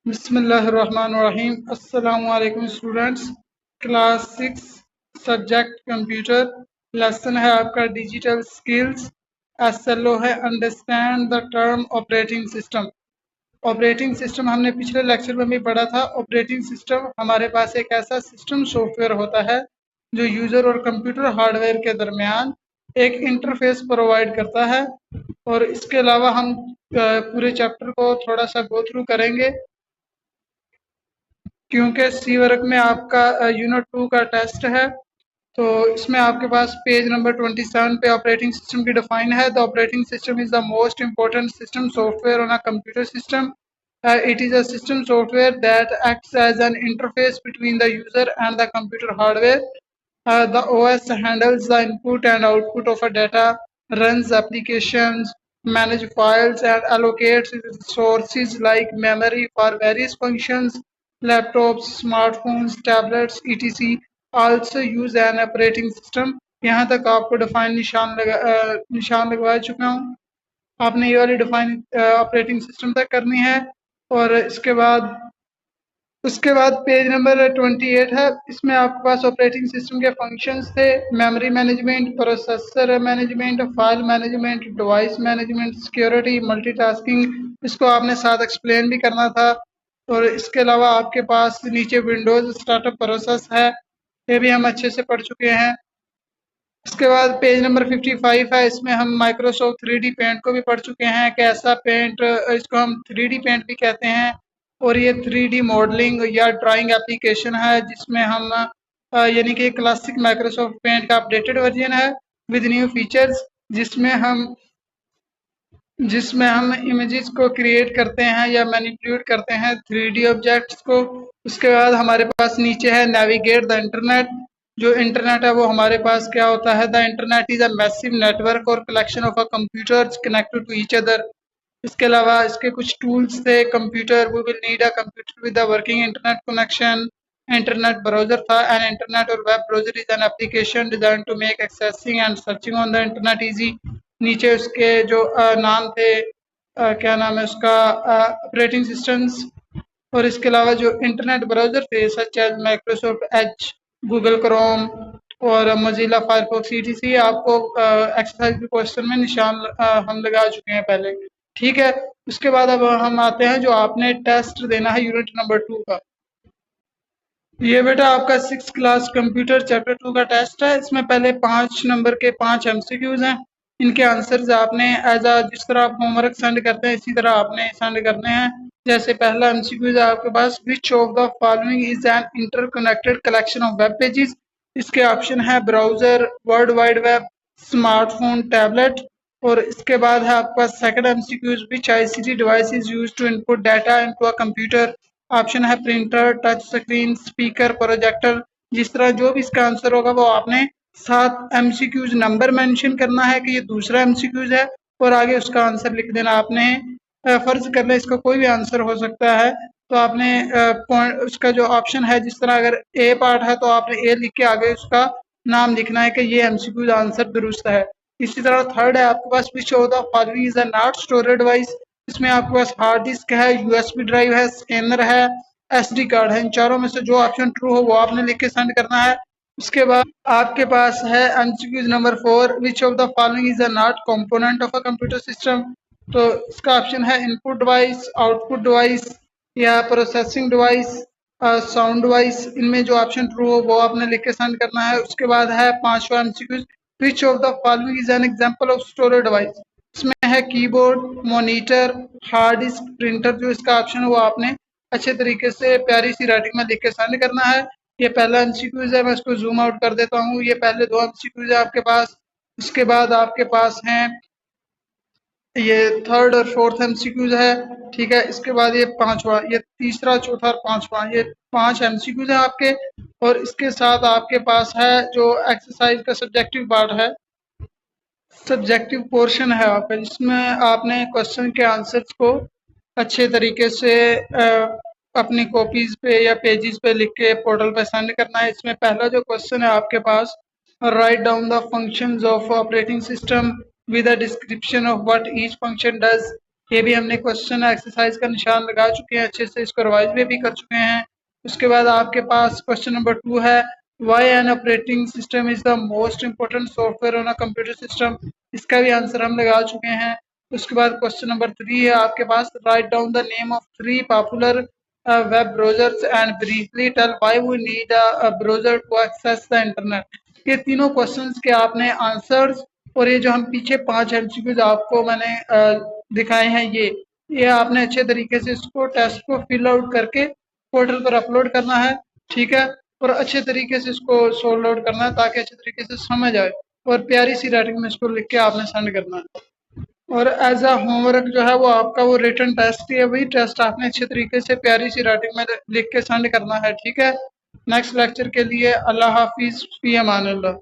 बिस्मिल्लाहिर्रहमानिर्रहीम। अस्सलामु अलैकुम students. Class 6 subject computer. Lesson है आपका डिजिटल स्किल्स। एसएलओ है understand the term operating system. Operating system हमने पिछले लेक्चर में भी पढ़ा था। ऑपरेटिंग सिस्टम हमारे पास एक ऐसा सिस्टम सॉफ्टवेयर होता है जो यूज़र और कंप्यूटर हार्डवेयर के दरमियान एक इंटरफेस प्रोवाइड करता है। और इसके अलावा हम पूरे चैप्टर को थोड़ा सा गो थ्रू करेंगे क्योंकि सी वर्क में आपका यूनिट 2 का टेस्ट है। तो इसमें आपके पास पेज नंबर 27 पे ऑपरेटिंग सिस्टम की डिफाइन है। The operating system is the most important system software on a computer system. It is a system software that acts as an interface between the user and the computer hardware. The OS handles the input and output of a data, runs applications, manages files, and allocates resources like memory for various functions. Laptops, smartphones, tablets, etc. also use an operating system. यहाँ तक आपको define निशान लगवा चुका हूँ। आपने ये वाली डिफाइन ऑपरेटिंग सिस्टम तक करनी है। और उसके बाद पेज नंबर 28 है। इसमें आपके पास ऑपरेटिंग सिस्टम के फंक्शंस थे। Memory management, processor management, file management, device management, security, multitasking. इसको आपने साथ एक्सप्लेन भी करना था। और इसके अलावा आपके पास नीचे विंडोज स्टार्टअप प्रोसेस है, ये भी हम अच्छे से पढ़ चुके हैं। इसके बाद पेज नंबर 55 है। इसमें हम माइक्रोसॉफ्ट 3D पेंट को भी पढ़ चुके हैं कि ऐसा पेंट, इसको हम 3D पेंट भी कहते हैं। और ये 3D मॉडलिंग या ड्राइंग एप्लीकेशन है जिसमें हम यानी कि क्लासिक माइक्रोसॉफ्ट पेंट का अपडेटेड वर्जन है विद न्यू फीचर्स, जिसमें हम इमेजेस को क्रिएट करते हैं या मैनिपुलेट करते हैं 3D ऑब्जेक्ट्स को। उसके बाद हमारे पास नीचे है नेविगेट द इंटरनेट। जो इंटरनेट है वो हमारे पास क्या होता है? The internet is a massive network और collection of a computers connected to each other. इसके अलावा इसके कुछ टूल्स थे। Computer, we will need a computer with a working internet connection. Internet browser था। एन इंटरनेट और web browser is an application design to make accessing and searching on the internet easy. नीचे उसके जो नाम थे, क्या नाम है उसका, ऑपरेटिंग सिस्टम्स। और इसके अलावा जो इंटरनेट ब्राउजर थे such as Microsoft Edge, Google Chrome और मोजिला फायरफॉक्स etc, आपको एक्सरसाइज के क्वेश्चन में निशान हम लगा चुके हैं पहले। ठीक है। उसके बाद अब हम आते हैं जो आपने टेस्ट देना है यूनिट नंबर 2 का। ये बेटा आपका 6 क्लास कंप्यूटर चैप्टर 2 का टेस्ट है। इसमें पहले 5 नंबर के 5 MCQs हैं। इनके आंसर्स आपने जिस तरह आप होमवर्क सेंड करते हैं इसी तरह आपने सेंड करने हैं। जैसे पहला MCQ है आपके पास, which of the following is an interconnected collection of web pages. इसके ऑप्शन है browser, world wide web, smartphone, tablet. और इसके बाद है आपका second MCQ, which ICT device is used to input data into a computer. Option है printer, touch screen, speaker, projector. जिस तरह जो भी इसका आंसर होगा वो आपने 7 MCQs नंबर मेंशन करना है कि ये दूसरा MCQs है और आगे उसका आंसर लिख देना आपने। फर्ज कर ले इसका कोई भी आंसर हो सकता है तो आपने पॉइंट उसका जो ऑप्शन है, जिस तरह अगर ए पार्ट है तो आपने ए लिख के आगे उसका नाम लिखना है कि ये MCQs आंसर दुरुस्त है। इसी तरह थर्ड है आपके पास, which of the following is a not storage device. इसमें आपके पास हार्ड डिस्क है, USB ड्राइव है, स्कैनर है, SD कार्ड है। इन चारों में से जो ऑप्शन ट्रू हो वो आपने लिख के सेंड करना है। उसके बाद आपके पास है MCQ number 4, which of the following is a not component of a computer system. तो इसका ऑप्शन है इनपुट डिवाइस, आउटपुट डिवाइस या प्रोसेसिंग डिवाइस, साउंड डिवाइस। इनमें जो ऑप्शन ट्रू हो वो आपने लिख के सेंड करना है। उसके बाद है 5वां MCQ, which of the following is an example of storage device. इसमें है keyboard, monitor, hard disk, printer. जो इसका ऑप्शन है वो आपने अच्छे तरीके से प्यारी सी राइटिंग में लिख के सेंड करना है। ये पहला MCQ है, मैं इसको जूम आउट कर देता हूँ। ये पहले 2 MCQ है आपके पास। इसके बाद आपके पास हैं ये थर्ड और फोर्थ MCQs है। ठीक है। इसके बाद ये 5वां, ये तीसरा, चौथा और 5वां, ये 5 MCQs है आपके। और इसके साथ आपके पास है जो एक्सरसाइज का सब्जेक्टिव पार्ट है, सब्जेक्टिव पोर्शन है आपका, जिसमें आपने क्वेश्चन के आंसर्स को अच्छे तरीके से अपनी कॉपीज पे या पेजेस पे लिख के पोर्टल पे सेंड करना है। इसमें पहला जो क्वेश्चन है आपके पास, write down the functions of operating system with a description of what each function does. ये भी हमने क्वेश्चन एक्सरसाइज का निशान लगा चुके हैं, अच्छे से इसको रिवाइज भी कर चुके हैं। उसके बाद आपके पास क्वेश्चन नंबर 2 है, why an operating system is the most important software on a computer system. इसका भी आंसर हम लगा चुके हैं। उसके बाद क्वेश्चन नंबर 3 है आपके पास, write down the name of 3 popular web browsers and briefly tell why we need a browser to access the internet. ये तीनों क्वेश्चंस के आपने आंसर्स और ये जो हम पीछे 5 एमसीक्यूज आपको मैंने दिखाए हैं, ये आपने अच्छे तरीके से इसको टेस्ट को फिल आउट करके पोर्टल पर अपलोड करना है, ठीक है। और अच्छे तरीके से इसको सोल्व आउट करना है ताकि अच्छे तरीके से समझ आए, और प्यारी सी राइटिंग में इसको लिख के आपने सेंड करना है। और एज अ होमवर्क जो है वो आपका वो रिटन टेस्ट ही है, वही टेस्ट आपने अच्छे तरीके से प्यारी सी राइटिंग में लिख के सेंड करना है, ठीक है। नेक्स्ट लेक्चर के लिए अल्लाह हाफिज, फी अमान अल्लाह।